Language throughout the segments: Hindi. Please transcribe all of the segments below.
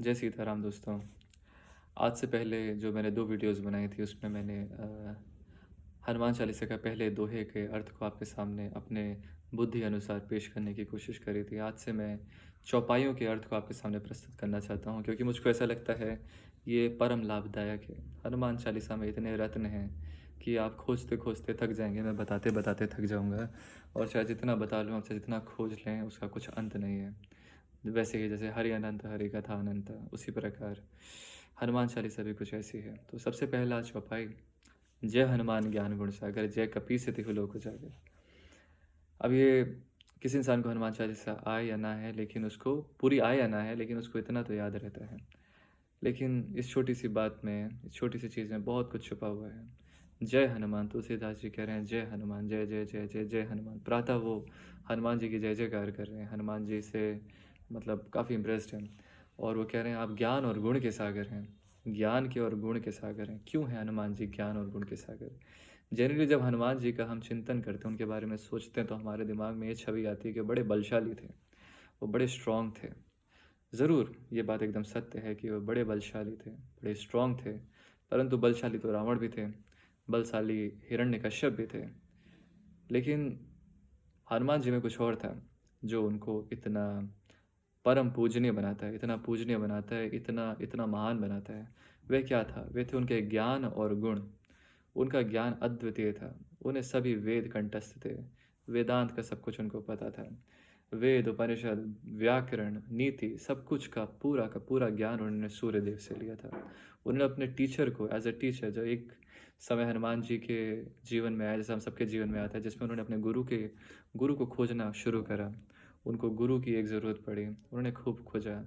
जय सीताराम दोस्तों। आज से पहले जो मैंने 2 वीडियोज़ बनाई थी उसमें मैंने हनुमान चालीसा का पहले दोहे के अर्थ को आपके सामने अपने बुद्धि अनुसार पेश करने की कोशिश करी थी। आज से मैं चौपाइयों के अर्थ को आपके सामने प्रस्तुत करना चाहता हूँ क्योंकि मुझको ऐसा लगता है ये परम लाभदायक है। हनुमान चालीसा में इतने रत्न हैं कि आप खोजते-खोजते थक जाएँगे, मैं बताते-बताते थक जाऊँगा और चाहे जितना बता लूँ, आप चाहे जितना खोज लें उसका कुछ अंत नहीं है। वैसे ही जैसे हरि अनंत हरि कथा अनंत उसी प्रकार हनुमान चालीसा भी कुछ ऐसी है। तो सबसे पहला चौपाई, जय हनुमान ज्ञान गुण सागर जय कपीसति लोक उजागर। अब ये किसी इंसान को हनुमान चालीसा आए या ना है, लेकिन उसको पूरी आए या ना है, लेकिन उसको इतना तो याद रहता है। लेकिन इस छोटी सी बात में, इस छोटी सी चीज़ में बहुत कुछ छुपा हुआ है। जय हनुमान, तुलसीदास जी कह रहे हैं जय हनुमान, जय जय जय जय जय हनुमान। प्रातः वो हनुमान जी की जय जयकार कर रहे हैं, हनुमान जी से मतलब काफ़ी इम्प्रेस्ड हैं और वो कह रहे हैं आप ज्ञान और गुण के सागर हैं, ज्ञान के और गुण के सागर हैं। क्यों हैं हनुमान जी ज्ञान और गुण के सागर? जनरली जब हनुमान जी का हम चिंतन करते हैं, उनके बारे में सोचते हैं, तो हमारे दिमाग में ये छवि आती है कि बड़े बलशाली थे, वो बड़े स्ट्रॉन्ग थे। ज़रूर, ये बात एकदम सत्य है कि वो बड़े बलशाली थे, बड़े स्ट्रॉन्ग थे, परंतु बलशाली तो रावण भी थे, बलशाली हिरण्यकश्यप भी थे। लेकिन हनुमान जी में कुछ और था, जो उनको इतना परम पूजनीय बनाता है, इतना पूजनीय बनाता है, इतना इतना महान बनाता है। वह क्या था? वे थे उनके ज्ञान और गुण। उनका ज्ञान अद्वितीय था, उन्हें सभी वेद कंठस्थ थे, वेदांत का सब कुछ उनको पता था। वेद, उपनिषद, व्याकरण, नीति सब कुछ का पूरा ज्ञान उन्होंने सूर्यदेव से लिया था। उन्होंने अपने टीचर को एज़ अ टीचर, जो एक समय हनुमान जी के जीवन में आया, जैसे हम सबके जीवन में आता है, जिसमें उन्होंने अपने गुरु को खोजना शुरू करा। उनको गुरु की एक ज़रूरत पड़ी, उन्होंने खूब खोजा।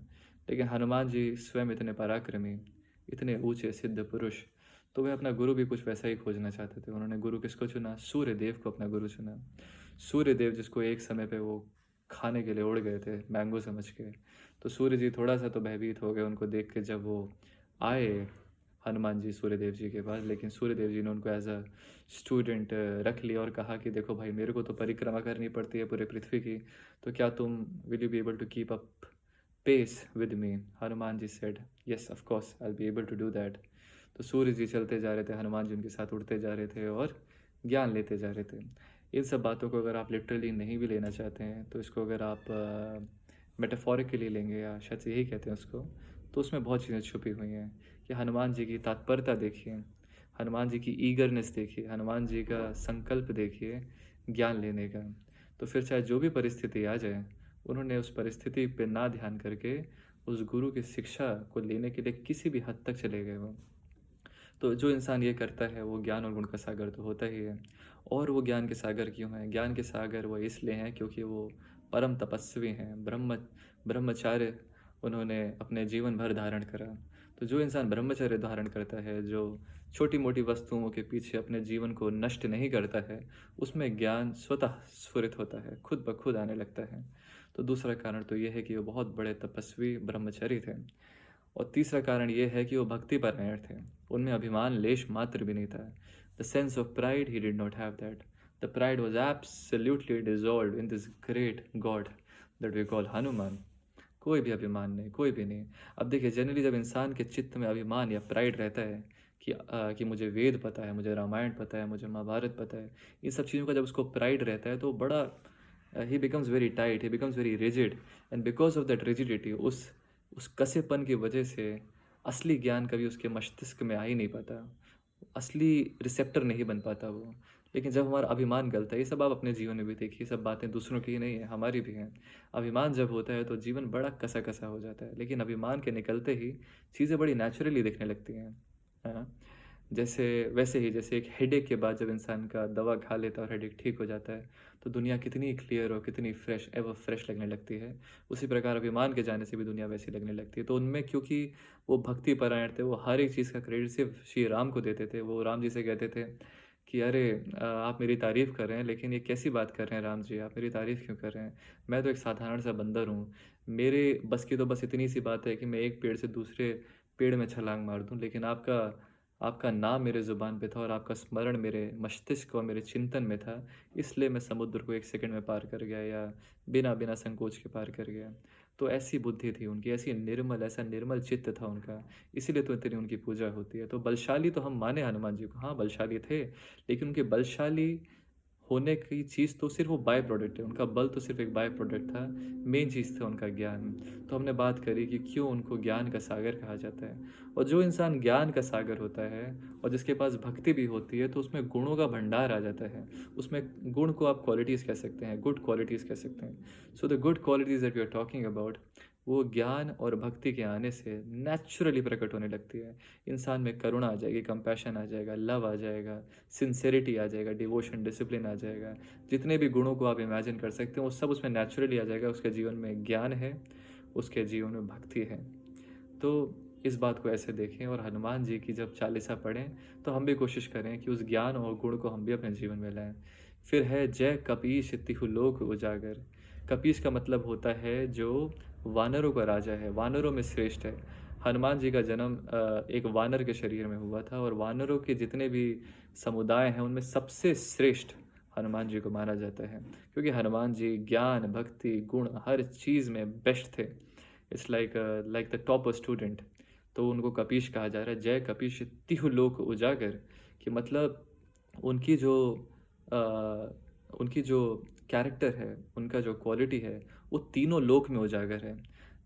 लेकिन हनुमान जी स्वयं इतने पराक्रमी, इतने ऊँचे सिद्ध पुरुष, तो वे अपना गुरु भी कुछ वैसा ही खोजना चाहते थे। उन्होंने गुरु किसको चुना? सूर्यदेव को अपना गुरु चुना। सूर्यदेव जिसको एक समय पे वो खाने के लिए उड़ गए थे मैंगो समझ के। तो सूर्य जी थोड़ा-सा तो भयभीत हो गए उनको देख के जब वो आए हनुमान जी सूर्यदेव जी के पास। लेकिन सूर्यदेव जी ने उनको एज़ अ स्टूडेंट रख लिया और कहा कि देखो भाई, मेरे को तो परिक्रमा करनी पड़ती है पूरे पृथ्वी की, तो क्या तुम will you be able to keep up pace with me? Hanuman ji said, "yes, of course, I will be able to do that." तो सूर्य जी चलते जा रहे थे, हनुमान जी उनके साथ उड़ते जा रहे थे और ज्ञान लेते जा रहे थे। इन सब बातों को अगर आप लिटरली नहीं भी लेना चाहते हैं, तो इसको अगर आप मेटाफोरिकली लेंगे, या शायद से यही कहते हैं उसको, तो उसमें बहुत चीज़ें छुपी हुई हैं कि हनुमान जी की तत्परता देखिए, हनुमान जी की ईगरनेस देखिए, हनुमान जी का संकल्प देखिए ज्ञान लेने का। तो फिर चाहे जो भी परिस्थिति आ जाए, उन्होंने उस परिस्थिति पे ना ध्यान करके उस गुरु की शिक्षा को लेने के लिए किसी भी हद तक चले गए वो। तो जो इंसान ये करता है वो ज्ञान और गुण का सागर तो होता ही है। और वो ज्ञान के सागर क्यों हैं? ज्ञान के सागर वो इसलिए हैं क्योंकि वो परम तपस्वी हैं, ब्रह्मचार्य उन्होंने अपने जीवन भर धारण करा। तो जो इंसान ब्रह्मचर्य धारण करता है, जो छोटी-मोटी वस्तुओं के पीछे अपने जीवन को नष्ट नहीं करता है, उसमें ज्ञान स्वतः स्फुरित होता है, खुद ब खुद आने लगता है। तो दूसरा कारण तो ये है कि वो बहुत बड़े तपस्वी ब्रह्मचारी थे। और तीसरा कारण ये है कि वो भक्तिपरायण थे। उनमें अभिमान लेश मात्र भी नहीं था। The sense of pride he did not have that. The pride was absolutely dissolved in this great god that we call Hanuman. कोई भी अभिमान नहीं, कोई भी नहीं। अब देखिए, जनरली जब इंसान के चित्त में अभिमान या प्राइड रहता है कि मुझे वेद पता है, मुझे रामायण पता है, मुझे महाभारत पता है, इन सब चीज़ों का जब उसको प्राइड रहता है तो बड़ा ही becomes very tight, he becomes very rigid. And because of that rigidity, उस कसेपन की वजह से असली ज्ञान कभी उसके मस्तिष्क में आ ही नहीं पाता, असली रिसेप्टर नहीं बन पाता वो। लेकिन जब हमारा अभिमान गलता है, ये सब आप अपने जीवन में भी देखिए, सब बातें दूसरों की ही नहीं है, हमारी भी हैं। अभिमान जब होता है तो जीवन बड़ा कसा कसा हो जाता है, लेकिन अभिमान के निकलते ही चीज़ें बड़ी नेचुरली दिखने लगती हैं। हाँ, जैसे वैसे ही जैसे एक हेडेक के बाद जब इंसान का दवा खा लेता है और हेडेक ठीक हो जाता है, तो दुनिया कितनी क्लियर और कितनी फ्रेश, एवर फ्रेश लगने लगती है। उसी प्रकार अभिमान के जाने से भी दुनिया वैसी लगने लगती है। तो उनमें क्योंकि वो भक्ति परायण थे, वो हर एक चीज़ का क्रेडिट सिर्फ श्री राम को देते थे। वो राम जी से कहते थे कि अरे, आप मेरी तारीफ़ कर रहे हैं, लेकिन ये कैसी बात कर रहे हैं राम जी, आप मेरी तारीफ़ क्यों कर रहे हैं? मैं तो एक साधारण सा बंदर हूँ। मेरे बस की तो बस इतनी सी बात है कि मैं एक पेड़ से दूसरे पेड़ में छलांग मार दूँ, लेकिन आपका आपका नाम मेरे ज़ुबान पे था और आपका स्मरण मेरे मस्तिष्क और मेरे चिंतन में था, इसलिए मैं समुद्र को 1 सेकंड में पार कर गया, या बिना बिना संकोच के पार कर गया। तो ऐसी बुद्धि थी उनकी, ऐसी निर्मल, ऐसा निर्मल चित्त था उनका, इसीलिए तो इतनी उनकी पूजा होती है। तो बलशाली तो हम माने हनुमान जी को, हाँ, बलशाली थे, लेकिन उनके बलशाली होने की चीज़ तो सिर्फ़ वो बाय प्रोडक्ट है, उनका बल तो सिर्फ़ एक बाय प्रोडक्ट था, मेन चीज़ था उनका ज्ञान। तो हमने बात करी कि क्यों उनको ज्ञान का सागर कहा जाता है, और जो इंसान ज्ञान का सागर होता है और जिसके पास भक्ति भी होती है, तो उसमें गुणों का भंडार आ जाता है। उसमें गुण को आप क्वालिटीज़ कह सकते हैं, गुड क्वालिटीज़ कह सकते हैं। So the good qualities that we are talking about, वो ज्ञान और भक्ति के आने से नेचुरली प्रकट होने लगती है। इंसान में करुणा आ जाएगी, कंपैशन आ जाएगा, लव आ जाएगा, सिंसेरिटी आ जाएगा, डिवोशन, डिसिप्लिन आ जाएगा। जितने भी गुणों को आप इमेजिन कर सकते हैं, वो सब उसमें नेचुरली आ जाएगा। उसके जीवन में ज्ञान है, उसके जीवन में भक्ति है। तो इस बात को ऐसे देखें, और हनुमान जी की जब चालीसा पढ़ें, तो हम भी कोशिश करें कि उस ज्ञान और गुण को हम भी अपने जीवन में लाएँ। फिर है जय कपीश तिहु लोक उजागर। कपीश का मतलब होता है जो वानरों का राजा है, वानरों में श्रेष्ठ है। हनुमान जी का जन्म एक वानर के शरीर में हुआ था, और वानरों के जितने भी समुदाय हैं, उनमें सबसे श्रेष्ठ हनुमान जी को माना जाता है, क्योंकि हनुमान जी ज्ञान, भक्ति, गुण हर चीज़ में बेस्ट थे। It's like the topper student. तो उनको कपीश कहा जा रहा है, जय कपीश तिहु लोक उजागर, कि मतलब उनकी जो उनकी जो कैरेक्टर है, उनका जो क्वालिटी है, वो तीनों लोक में उजागर है।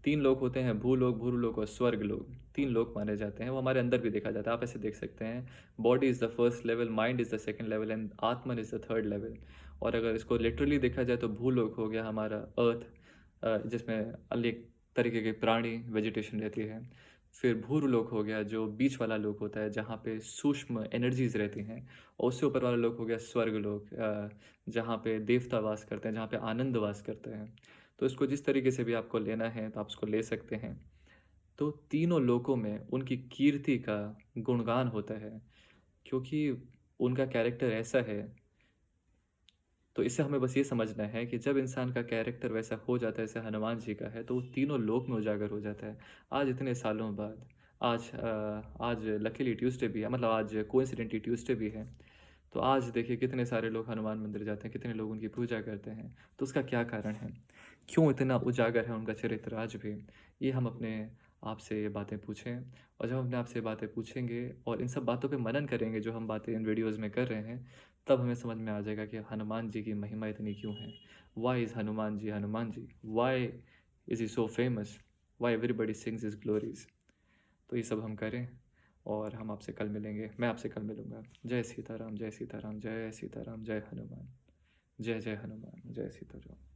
तीन लोक होते हैं, भूलोक, भूलोक और स्वर्ग लोक। तीन लोक माने जाते हैं, वो हमारे अंदर भी देखा जाता है। आप ऐसे देख सकते हैं, body is the first level, mind is the second level, and Atman is the third level. और अगर इसको लिटरली देखा जाए, तो भूलोक हो गया हमारा अर्थ, जिसमें अनेक तरीके के प्राणी, वेजिटेशन रहती है। फिर भूरलोक हो गया, जो बीच वाला लोक होता है, जहाँ पे सूक्ष्म एनर्जीज रहती हैं। और उससे ऊपर वाला लोक हो गया स्वर्ग लोक, जहाँ पे देवता वास करते हैं, जहाँ पे आनंद वास करते हैं। तो इसको जिस तरीके से भी आपको लेना है, तो आप इसको ले सकते हैं। तो तीनों लोकों में उनकी कीर्ति का गुणगान होता है, क्योंकि उनका कैरेक्टर ऐसा है। तो इससे हमें बस ये समझना है कि जब इंसान का कैरेक्टर वैसा हो जाता है, जैसे हनुमान जी का है, तो वो तीनों लोक में उजागर हो जाता है। आज इतने सालों बाद, आज लकीली ट्यूसडे भी है, मतलब आज कोइंसिडेंटली ट्यूसडे भी है। तो आज देखिए कितने सारे लोग हनुमान मंदिर जाते हैं, कितने लोग उनकी पूजा करते हैं। तो उसका क्या कारण है? क्यों इतना उजागर है उनका चरित्र आज भी? ये हम अपने आप से ये बातें पूछें, और जब हम अपने आप से ये बातें पूछेंगे और इन सब बातों पे मनन करेंगे, जो हम बातें इन वीडियोज़ में कर रहे हैं, तब हमें समझ में आ जाएगा कि हनुमान जी की महिमा इतनी क्यों है। Why is Hanuman ji Hanuman ji? Why is he so famous? Why everybody sings his glories? तो ये सब हम करें, और हम आपसे कल मिलेंगे, मैं आपसे कल मिलूँगा। जय सीताराम, जय सीताराम, जय सीताराम, जय हनुमान, जय जय हनुमान, जय सीताराम।